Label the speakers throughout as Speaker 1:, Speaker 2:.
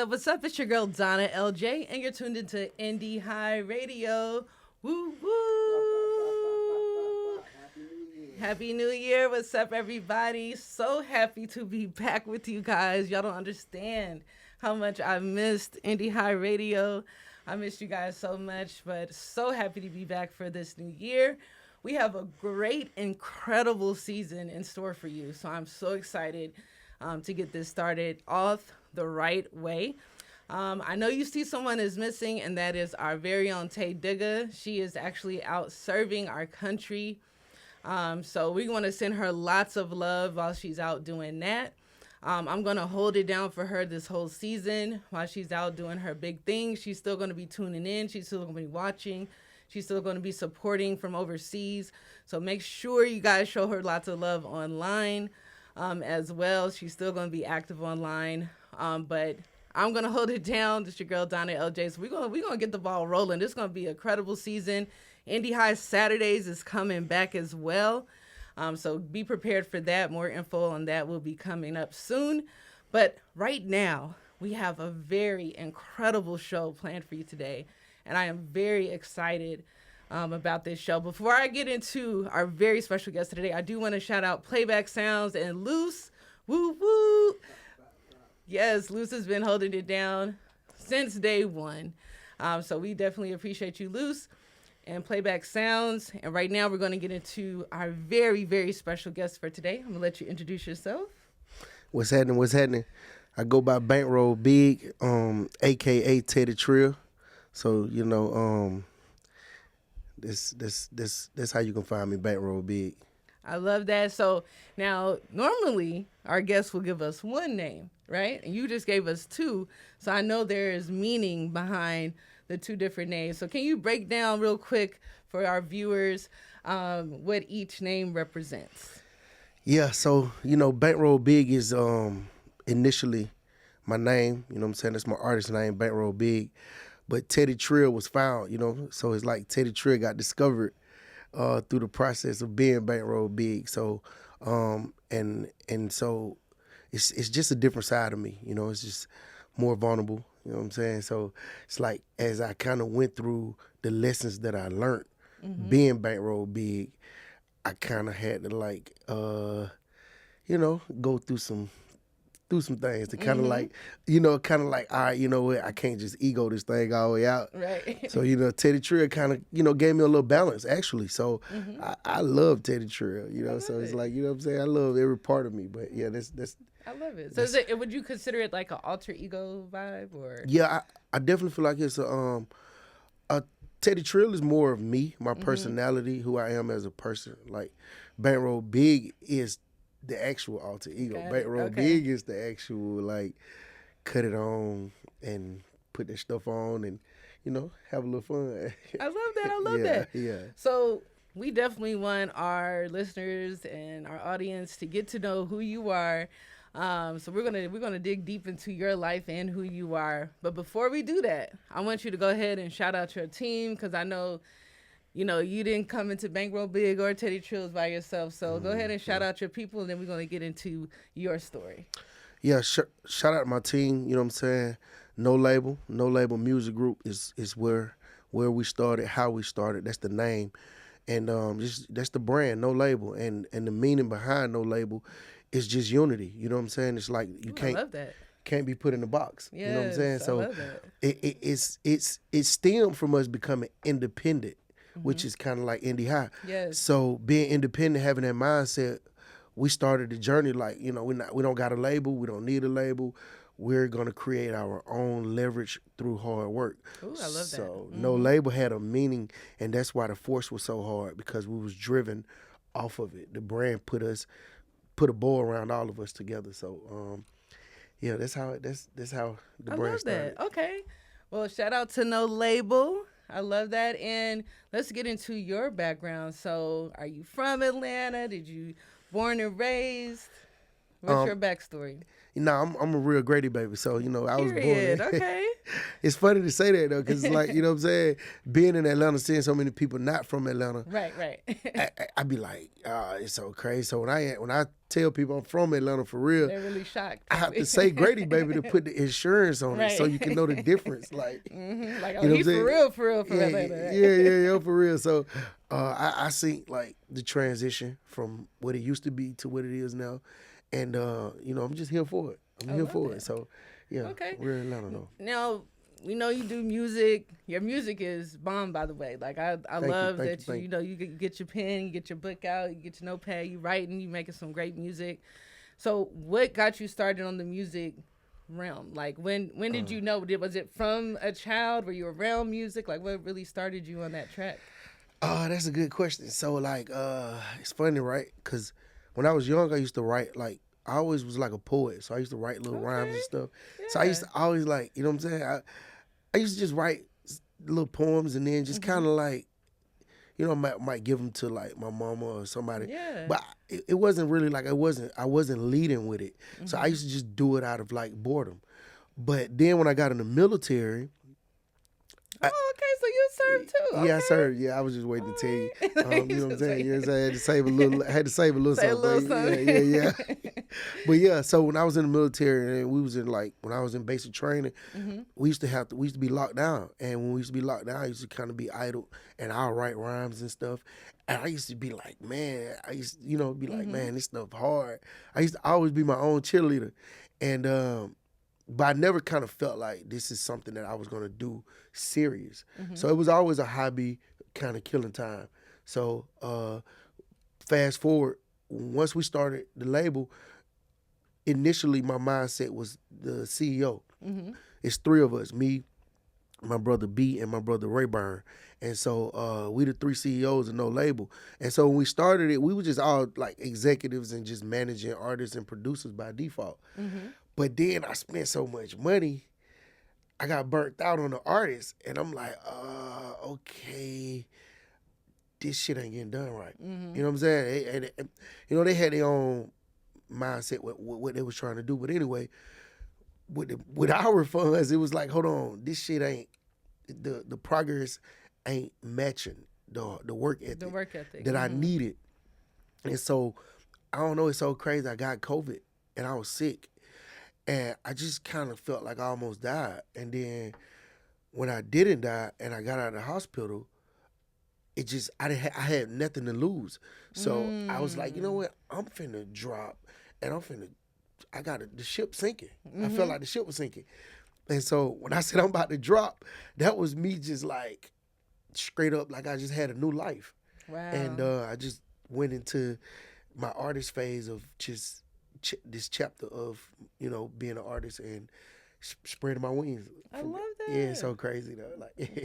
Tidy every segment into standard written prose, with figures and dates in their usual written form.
Speaker 1: up? What's up? It's your girl Donna LJ, and you're tuned into Indie High Radio. Woo woo! Happy New Year! What's up, everybody? So happy to be back with you guys. Y'all don't understand how much I missed Indie High Radio. I missed you guys so much, but so happy to be back for this new year. We have a great, incredible season in store for you, so I'm so excited to get this started off the right way. I know you see someone is missing, and that is our very own Tay Digga. She is actually out serving our country. So we want to send her lots of love while she's out doing that. I'm going to hold it down for her this whole season while she's out doing her big thing. She's still going to be tuning in. She's still going to be watching. She's still going to be supporting from overseas. So make sure you guys show her lots of love online as well. She's still going to be active online. But I'm going to hold it down. This is your girl, Donna LJ. So we're gonna get the ball rolling. This is going to be a credible season. Indie High Saturdays is coming back as well. So be prepared for that. More info on that will be coming up soon. But right now, we have a very incredible show planned for you today. And I am very excited about this show. Before I get into our very special guest today, I do want to shout out Playback Sounds and Luce. Woo woo! Yes, Luce has been holding it down since day one. So we definitely appreciate you, Luce, and Playback Sounds. And right now we're going to get into our very, very special guest for today. I'm going to let you introduce yourself.
Speaker 2: What's happening? I go by Bankroll Bigg, a.k.a. Teddy Trill. So, that's how you can find me, Bankroll Bigg.
Speaker 1: I love that. So now, normally, our guests will give us one name, right? And you just gave us two. So I know there is meaning behind the two different names. So can you break down real quick for our viewers what each name represents?
Speaker 2: Yeah, so, Bankroll Bigg is initially my name. You know what I'm saying? That's my artist name, Bankroll Bigg. But Teddy Trill was found, so it's like Teddy Trill got discovered through the process of being Bankroll Bigg. So, and so it's just a different side of me, it's just more vulnerable, you know what I'm saying? So it's like as I kind of went through the lessons that I learned being Bankroll Bigg, I kind of had to go through some things to kind of all right, you know what, I can't just ego this thing all the way out.
Speaker 1: Right.
Speaker 2: So, Teddy Trill kind of, gave me a little balance, actually. So I love Teddy Trill, so it's like, you know what I'm saying? I love every part of me. But, yeah, that's
Speaker 1: I love it. So would you consider it like an alter ego vibe? Or?
Speaker 2: Yeah, I definitely feel like it's a Teddy Trill is more of me, my personality, who I am as a person. Like, Bankroll Bigg is the actual alter ego. Bankroll Bigg is the actual, cut it on and put that stuff on and, have a little fun.
Speaker 1: I love that.
Speaker 2: Yeah.
Speaker 1: So we definitely want our listeners and our audience to get to know who you are. So we're gonna dig deep into your life and who you are. But before we do that, I want you to go ahead and shout out your team, because I know, you didn't come into Bankroll Bigg or Teddy Trills by yourself. So go ahead and shout out your people, and then we're going to get into your story.
Speaker 2: Yeah, shout out my team, you know what I'm saying? No Label Music Group is where we started, how we started. That's the name. And that's the brand, No Label. And the meaning behind No Label is just unity. You know what I'm saying? It's like
Speaker 1: I love that.
Speaker 2: Can't be put in a box.
Speaker 1: Yes,
Speaker 2: you know what I'm saying? So
Speaker 1: I love that.
Speaker 2: it stemmed from us becoming independent, which is kind of like Indie High.
Speaker 1: Yes.
Speaker 2: So being independent, having that mindset, we started the journey like, we don't got a label, we don't need a label. We're gonna create our own leverage through hard work.
Speaker 1: Ooh, I love that.
Speaker 2: So No Label had a meaning, and that's why the force was so hard, because we was driven off of it. The brand put a bow around all of us together. So yeah, that's how the brand started.
Speaker 1: I love that. Okay. Well, shout out to No Label. I love that. And let's get into your background. So are you from Atlanta? Did you born and raised? What's your backstory?
Speaker 2: I'm a real Grady baby, so I was born.
Speaker 1: Period. Okay.
Speaker 2: It's funny to say that though, because it's like what I'm saying. Being in Atlanta, seeing so many people not from Atlanta,
Speaker 1: Right.
Speaker 2: I be like, it's so crazy. So when I tell people I'm from Atlanta for real,
Speaker 1: They're really shocked.
Speaker 2: I have to say Grady baby to put the insurance on it, so you can know the difference. Like,
Speaker 1: like,
Speaker 2: you know
Speaker 1: he's for real for Atlanta. Right?
Speaker 2: Yeah, for real. So I see like the transition from what it used to be to what it is now, and I'm just here for it. I'm here for it. So yeah,
Speaker 1: okay.
Speaker 2: We're in Atlanta though.
Speaker 1: Now, we know you do music. Your music is bomb, by the way. Like I love that you get your pen, you get your book out, you get your notepad, you writing, you making some great music. So what got you started on the music realm? Like when did you know? Was it from a child? Were you around music? Like what really started you on that track?
Speaker 2: That's a good question. So like it's funny, right? Because when I was young, I used to write like. I always was like a poet, so I used to write little rhymes and stuff. Yeah. So I used to always like, you know what I'm saying? I used to just write little poems and then just kind of like, might give them to like my mama or somebody.
Speaker 1: Yeah.
Speaker 2: But it wasn't really like I wasn't leading with it. So I used to just do it out of like boredom. But then when I got in the military.
Speaker 1: Okay, so you served too. Okay.
Speaker 2: Yeah, I served. Yeah, I was just waiting to tell you. You know what I'm saying? Yeah, so I had to save a little. Something. Yeah. But yeah, so when I was in the military and we was in like when I was in basic training, we used to be locked down. And when we used to be locked down, I used to kind of be idle and I'll write rhymes and stuff. And I used to be like, man, man, this stuff hard. I used to always be my own cheerleader, and but I never kind of felt like this is something that I was going to do serious. So it was always a hobby, kind of killing time. So fast forward, once we started the label, initially my mindset was the CEO. It's three of us, me, my brother B, and my brother Rayburn. And so we the three CEOs and no label. And so when we started it, we were just all like executives and just managing artists and producers by default. But then I spent so much money, I got burnt out on the artists, and I'm like, okay, this shit ain't getting done right. You know what I'm saying? They had their own mindset with what they was trying to do. But anyway, with our funds, it was like, hold on, this shit ain't, the progress ain't matching the work ethic, that I needed. And so, I don't know, it's so crazy. I got COVID, and I was sick. And I just kind of felt like I almost died. And then when I didn't die and I got out of the hospital, I had nothing to lose. So I was like, you know what? I'm finna drop and the ship sinking. I felt like the ship was sinking. And so when I said I'm about to drop, that was me just like straight up like I just had a new life.
Speaker 1: Wow.
Speaker 2: And I just went into my artist phase of just this chapter of being an artist and spreading my wings.
Speaker 1: I love that.
Speaker 2: Yeah, it's so crazy though. Like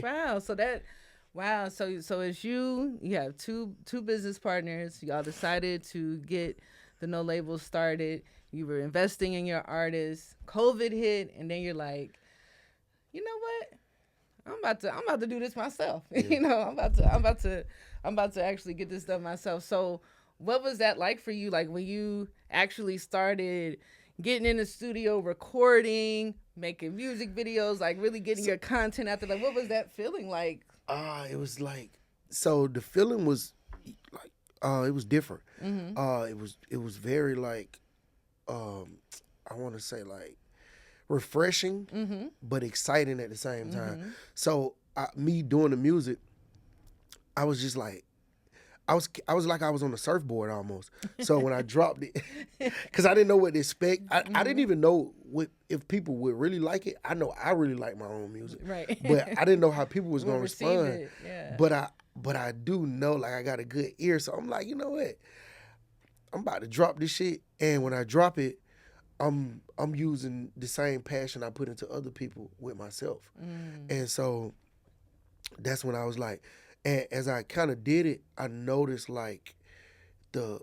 Speaker 1: So it's you have two business partners. Y'all decided to get the No Label started. You were investing in your artists. COVID hit, and then you're like, you know what? I'm about to do this myself. Yeah. I'm about to actually get this done myself. So what was that like for you? Like when you actually started getting in the studio, recording, making music videos, like really getting your content out there. Like what was that feeling like?
Speaker 2: It was like, so the feeling was like, it was different. It was very like, I want to say like refreshing, but exciting at the same time. So me doing the music, I was just like, I was like I was on a surfboard almost. So when I dropped it, because I didn't know what to expect. I didn't even know if people would really like it. I know I really like my own music,
Speaker 1: right?
Speaker 2: But I didn't know how people was gonna respond.
Speaker 1: It. Yeah.
Speaker 2: But I do know like I got a good ear. So I'm like, you know what? I'm about to drop this shit, and when I drop it, I'm using the same passion I put into other people with myself, and so that's when I was like. And as I kind of did it, I noticed like the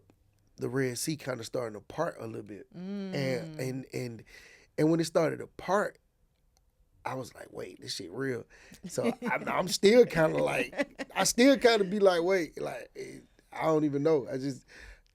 Speaker 2: Red Sea kind of starting to part a little bit, and when it started to part, I was like, wait, this shit real. So I'm still kind of like, I still kind of be like, wait, like I don't even know.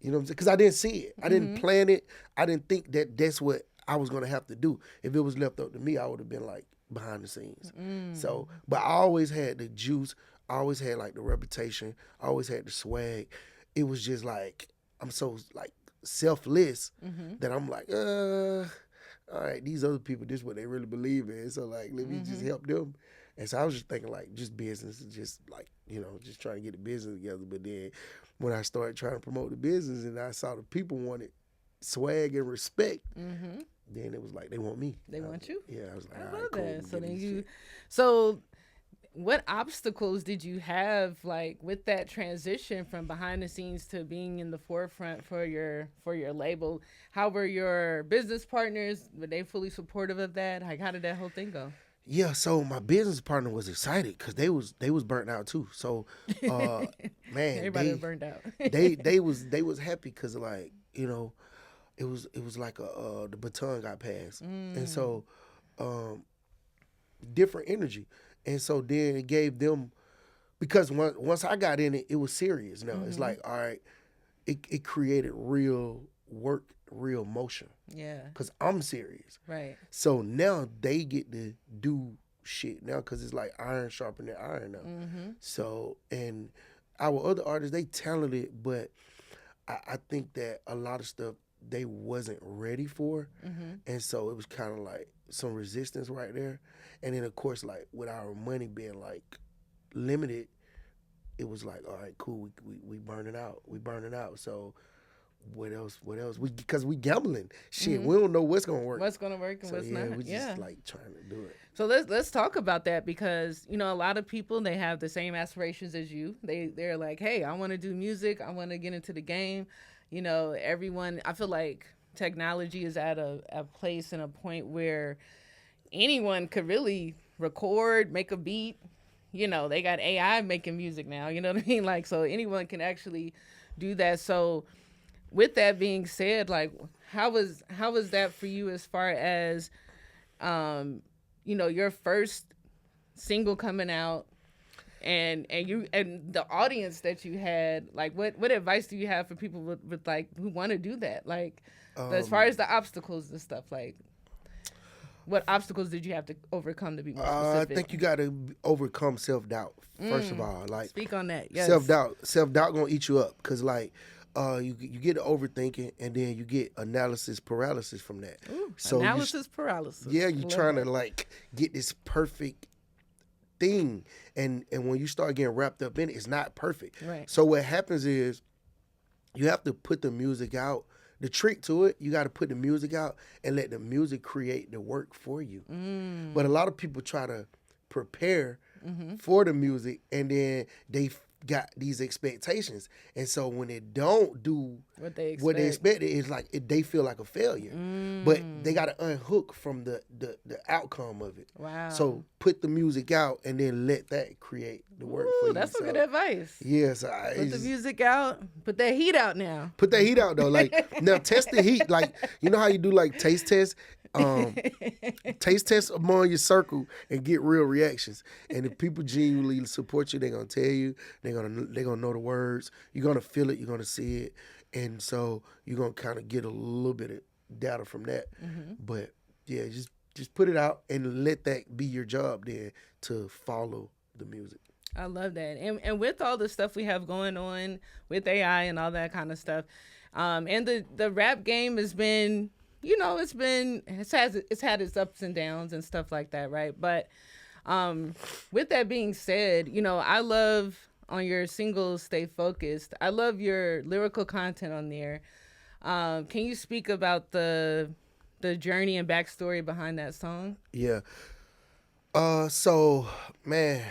Speaker 2: You know what I'm saying? Because I didn't see it. I didn't plan it. I didn't think that that's what I was going to have to do. If it was left up to me, I would have been like behind the scenes. So, but I always had the juice. I always had like the reputation. I always had the swag. It was just like, I'm so like selfless that I'm like, all right, these other people, this is what they really believe in. So like, let me just help them. And so I was just thinking like just business, just like, you know, just trying to get the business together. But then when I started trying to promote the business and I saw the people wanted swag and respect, then it was like, they want me.
Speaker 1: They want you?
Speaker 2: Yeah, I was like,
Speaker 1: I
Speaker 2: all
Speaker 1: love
Speaker 2: right, cool.
Speaker 1: that. So
Speaker 2: give me
Speaker 1: then
Speaker 2: this
Speaker 1: you,
Speaker 2: shit.
Speaker 1: so what obstacles did you have like with that transition from behind the scenes to being in the forefront for your label? How were your business partners? Were they fully supportive of that? Like, how did that whole thing go?
Speaker 2: Yeah, so my business partner was excited because they was burnt out too. So, man,
Speaker 1: Everybody was burned out.
Speaker 2: they was happy because like, you know, it was like the baton got passed, and so different energy, and so then it gave them, because once I got in it, it was serious. Now it's like, all right, it created real work, real motion.
Speaker 1: Yeah.
Speaker 2: Cause I'm serious.
Speaker 1: Right.
Speaker 2: So now they get to do shit now, cause it's like iron sharpening iron now. So, and our other artists, they talented, but I think that a lot of stuff they wasn't ready for, and so it was kind of like some resistance right there. And then of course, like with our money being like limited, it was like, all right, cool, we burning out, So what else? Because we gambling. Shit, we don't know what's gonna work.
Speaker 1: What's gonna work and
Speaker 2: So
Speaker 1: what's
Speaker 2: yeah,
Speaker 1: not?
Speaker 2: we just like trying to do it.
Speaker 1: So let's talk about that, because you know a lot of people, they have the same aspirations as you. They're like, hey, I want to do music. I want to get into the game. You know, everyone. I feel like technology is at a place and a point where anyone could really record, make a beat. You know, they got AI making music now. You know what I mean? Like, so anyone can actually do that. So with that being said, like, how was that for you as far as, you know, your first single coming out, and the audience that you had? Like, what advice do you have for people with like who want to do that? Like, as far as the obstacles and stuff, like, what obstacles did you have to overcome, to be more specific?
Speaker 2: I think you got to overcome self-doubt first of all. Like,
Speaker 1: speak on that. Yes.
Speaker 2: Self-doubt gonna eat you up, because like you get to overthinking, and then you get analysis paralysis from that.
Speaker 1: Ooh,
Speaker 2: so
Speaker 1: analysis paralysis.
Speaker 2: Yeah, you're
Speaker 1: Love
Speaker 2: trying
Speaker 1: that.
Speaker 2: to like get this perfect thing, and when you start getting wrapped up in it, it's not perfect.
Speaker 1: Right.
Speaker 2: So what happens is you have to put the music out. The trick to it, you got to put the music out and let the music create the work for you. But a lot of people try to prepare for the music, and then they got these expectations, and so when they don't do
Speaker 1: What they
Speaker 2: expected, it's like they feel like a failure. But they got to unhook from the outcome of it.
Speaker 1: Wow.
Speaker 2: So put the music out and then let that create the work for you.
Speaker 1: That's some good advice.
Speaker 2: Yes,
Speaker 1: Put the music out. Put that heat out now.
Speaker 2: put that heat out though. Like, now test the heat. Like, you know how you do like taste tests? Taste test among your circle and get real reactions. And if people genuinely support you, they're gonna tell you. They're gonna know the words. You're gonna feel it. You're gonna see it. And so you're gonna kind of get a little bit of data from that. But yeah, just put it out and let that be your job then, to follow the music.
Speaker 1: I love that. And with all the stuff we have going on with AI and all that kind of stuff, and the rap game has been, you know, it's had its ups and downs and stuff like that, right? But with that being said, you know, I love on your singles, Stay Focused, I love your lyrical content on there. Can you speak about the journey and backstory behind that song?
Speaker 2: Yeah. So man,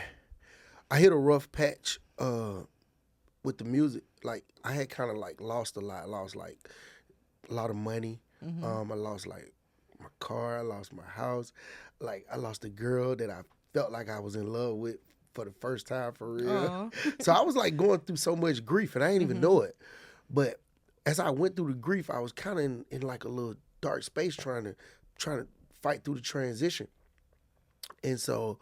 Speaker 2: I hit a rough patch with the music. Like, I had kind of like lost a lot. I lost like a lot of money. I lost like my car. I lost my house. Like, I lost a girl that I felt like I was in love with for the first time, for real. So I was like going through so much grief, and I didn't even know it. But as I went through the grief, I was kind of in like a little dark space, trying to fight through the transition. And so,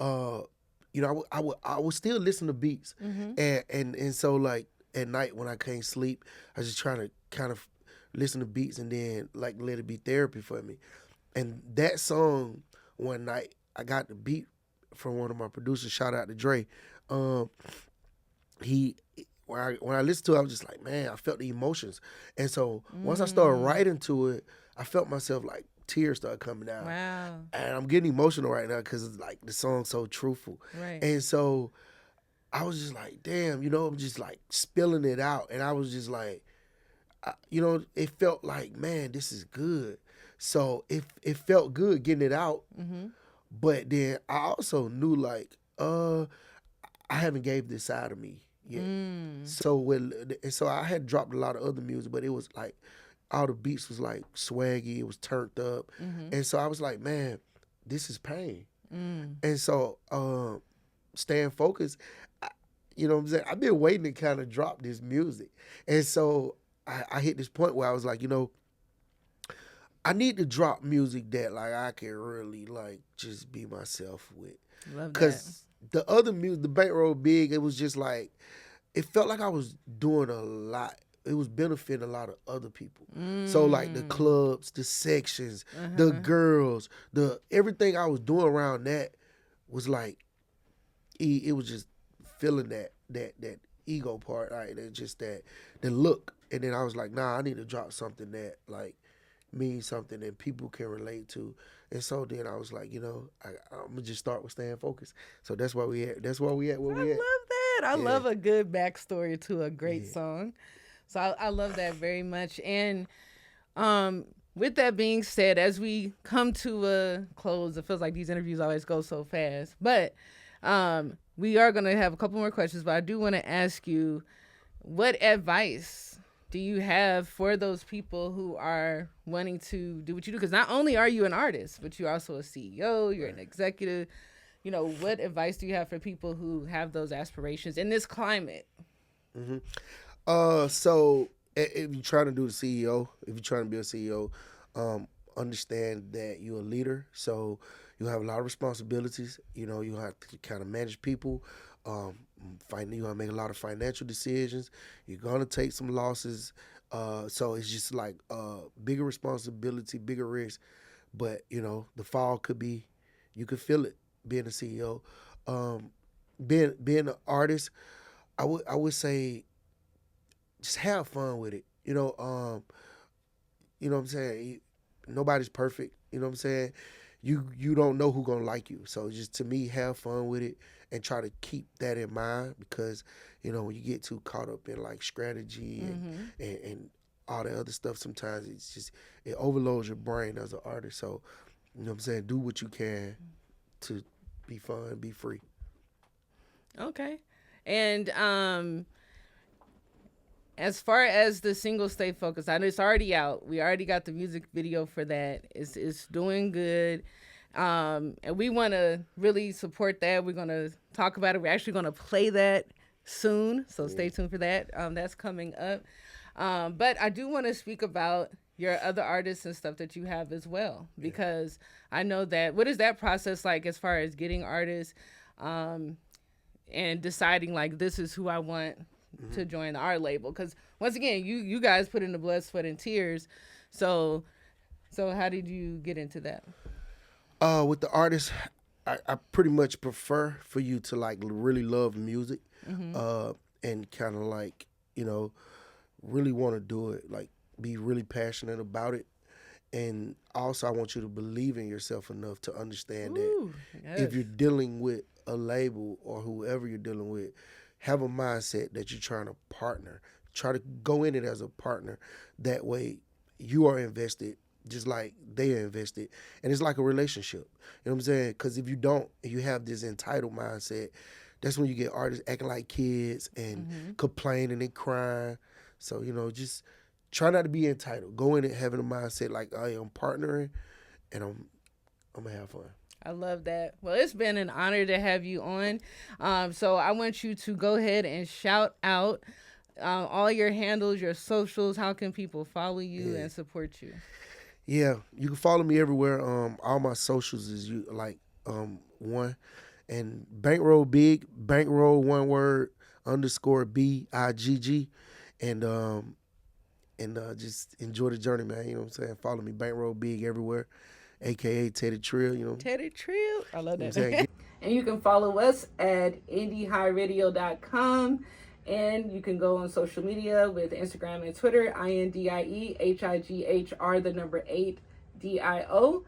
Speaker 2: you know, I would still listen to beats, and so like at night when I can't sleep. I was just trying to kind of listen to beats and then like let it be therapy for me. And that song, one night, I got the beat from one of my producers. Shout out to Dre. Um, he when I listened to it, I was just like, man, I felt the emotions. And so once I started writing to it, I felt myself like tears started coming out.
Speaker 1: Wow.
Speaker 2: And I'm getting emotional right now because it's like the song's so truthful.
Speaker 1: Right.
Speaker 2: And so I was just like, damn, I'm just like spilling it out. And I was just like, it felt like, man, this is good. So it felt good getting it out.
Speaker 1: Mm-hmm.
Speaker 2: But then I also knew like, I haven't gave this side of me yet. So I had dropped a lot of other music, but it was like all the beats was like swaggy, it was turned up.
Speaker 1: Mm-hmm.
Speaker 2: And so I was like, man, this is pain.
Speaker 1: Mm.
Speaker 2: And so staying focused, you know what I'm saying? I've been waiting to kind of drop this music. And so I hit this point where I was like, I need to drop music that like I can really like just be myself with.
Speaker 1: Love that.
Speaker 2: Because the other music, the Bankroll Bigg, it was just like, it felt like I was doing a lot. It was benefiting a lot of other people. So like the clubs, the sections, the girls, everything I was doing around that was like, it was just feeling that ego part, right? And just the look. And then I was like, nah, I need to drop something that like means something that people can relate to. And so then I was like, I'm gonna just start with staying focused. So that's why we at. That's why we at where we at.
Speaker 1: I love that. I
Speaker 2: Yeah.
Speaker 1: love a good backstory to a great song. So I love that very much. And with that being said, as we come to a close, it feels like these interviews always go so fast. But we are going to have a couple more questions. But I do want to ask you, what advice do you have for those people who are wanting to do what you do? Because not only are you an artist, but you're also a CEO, you're an executive. What advice do you have for people who have those aspirations in this climate?
Speaker 2: Mm-hmm. So if you're trying to do the CEO, if you're trying to be a CEO, understand that you're a leader. So you have a lot of responsibilities. You have to kind of manage people. You're gonna make a lot of financial decisions. You're gonna take some losses. So it's just like bigger responsibility, bigger risk. But the fall could be, you could feel it being a CEO. Being an artist, I would say, just have fun with it. You know what I'm saying? Nobody's perfect. You know what I'm saying? You don't know who's gonna like you. So just, to me, have fun with it and try to keep that in mind, because when you get too caught up in like strategy and all the other stuff, sometimes it overloads your brain as an artist. So what I'm saying, do what you can to be fun, be free.
Speaker 1: Okay. And as far as the single Stay Focused, I know it's already out. We already got the music video for that. It's doing good. And we want to really support that. We're going to talk about it. We're actually going to play that soon. So stay tuned for that. That's coming up. But I do want to speak about your other artists and stuff that you have as well, because I know that, what is that process like as far as getting artists and deciding like, this is who I want to join the art label? Because once again, you guys put in the blood, sweat, and tears. So how did you get into that?
Speaker 2: With the artists, I pretty much prefer for you to like really love music, and kind of like really want to do it, like be really passionate about it. And also I want you to believe in yourself enough to understand that if you're dealing with a label or whoever you're dealing with, have a mindset that you're trying to partner. Try to go in it as a partner. That way you are invested just like they are invested. And it's like a relationship. You know what I'm saying? Because if you don't, you have this entitled mindset, that's when you get artists acting like kids and complaining and crying. So, just try not to be entitled. Go in it having a mindset like, I'm partnering and I'm going to have fun.
Speaker 1: I love that. Well, it's been an honor to have you on. So I want you to go ahead and shout out all your handles, your socials. How can people follow you and support you?
Speaker 2: Yeah, you can follow me everywhere. All my socials is one. And Bankroll Bigg, Bankroll, one word, _BIGG, and just enjoy the journey, man. You know what I'm saying? Follow me, Bankroll Bigg everywhere, aka Teddy Trill. You know.
Speaker 1: Teddy Trill, I love that.
Speaker 2: You know
Speaker 1: and you can follow us at indiehighradio.com. And you can go on social media with Instagram and Twitter, INDIEHIGHR8DIO.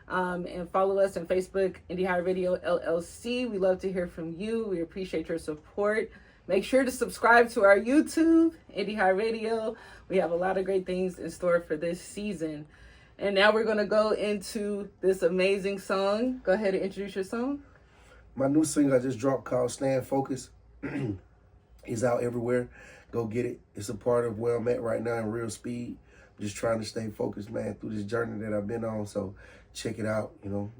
Speaker 1: And follow us on Facebook, Indie High Radio LLC. We love to hear from you. We appreciate your support. Make sure to subscribe to our YouTube, Indie High Radio. We have a lot of great things in store for this season. And now we're going to go into this amazing song. Go ahead and introduce your song.
Speaker 2: My new single I just dropped called Stand Focused is out everywhere. Go get it. It's a part of where I'm at right now in real speed. I'm just trying to stay focused, man, through this journey that I've been on. So check it out, you know.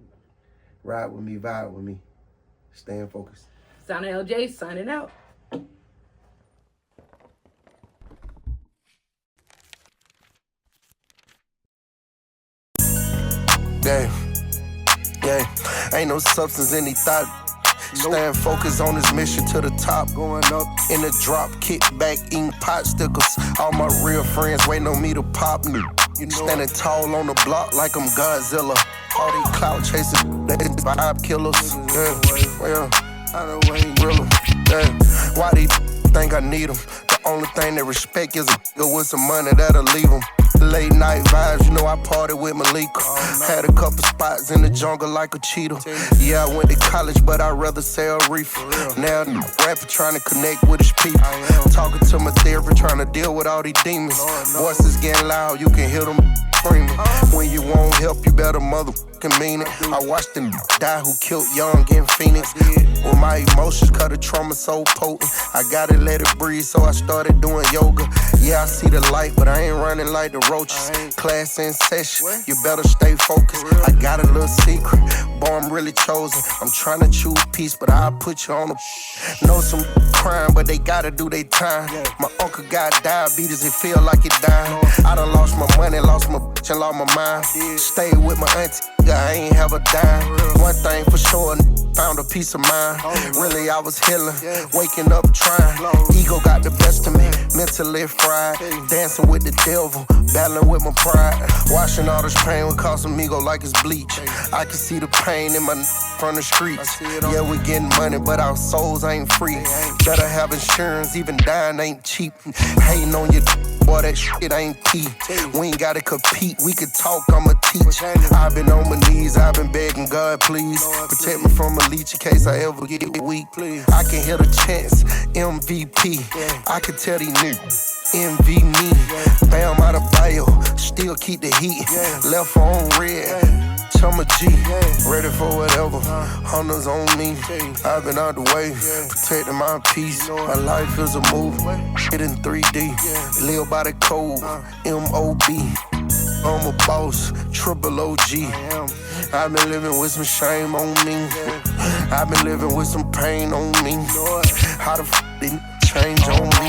Speaker 2: Ride with me, vibe with me. Stand focused.
Speaker 1: Donna LJ signing out.
Speaker 3: Yeah, ain't no substance in these thoughts. Stand focused on this mission to the top. Going up in the drop, kick back, eating pot stickers. All my real friends waiting on me to pop me. Standing tall on the block like I'm Godzilla. All these clout chasing, they vibe killers. Yeah, well, I know ain't real. Yeah, why they think I need them? The only thing they respect is a nigga with some money that'll leave them. Late night vibes, you know I party with Malika. Had a couple spots in the jungle like a cheetah. Yeah, I went to college, but I'd rather sell reefer. Now I'm rapping, trying to connect with his people. Talking to my therapist, trying to deal with all these demons. Voices getting loud, you can hear them screaming. When you want help, you better motherfucking mean it. I watched them die who killed Young in Phoenix. With my emotions, cut a trauma so potent. I gotta let it breathe, so I started doing yoga. Yeah, I see the light, but I ain't running like the roaches. Class in session, you better stay focused. I got a little secret, boy, I'm really chosen. I'm trying to choose peace, but I'll put you on a know some crime, but they gotta do their time. My uncle got diabetes, it feel like it dying. I done lost my money, lost my bitch, and lost my mind. Stayed with my auntie, I ain't have a dime. One thing for sure, found a peace of mind. Really, I was healing, waking up trying. Ego got the best of me, mentally fried. Dancing with the devil, battling with my pride. Washing all this pain would cause some ego like it's bleach. I can see the pain in my from the streets. Yeah, we getting money, but our souls ain't free. Better have insurance, even dying ain't cheap. Hating on your boy, that shit ain't key. We ain't gotta compete, we can talk, I'ma teach. I've been on my knees, I've been begging God, please protect me from a leech in case I ever get weak. I can hear the chants, MVP. I can tell these niggas, envy me. Bam out of bio, still keep the heat. Left on red, I'm a G, ready for whatever. Hunters on me, I've been out the way, protecting my peace. My life is a movie, shit in 3D. Live by the code, M.O.B. I'm a boss, triple OG. I've been living with some shame on me. I've been living with some pain on me. How the f*** they change on me?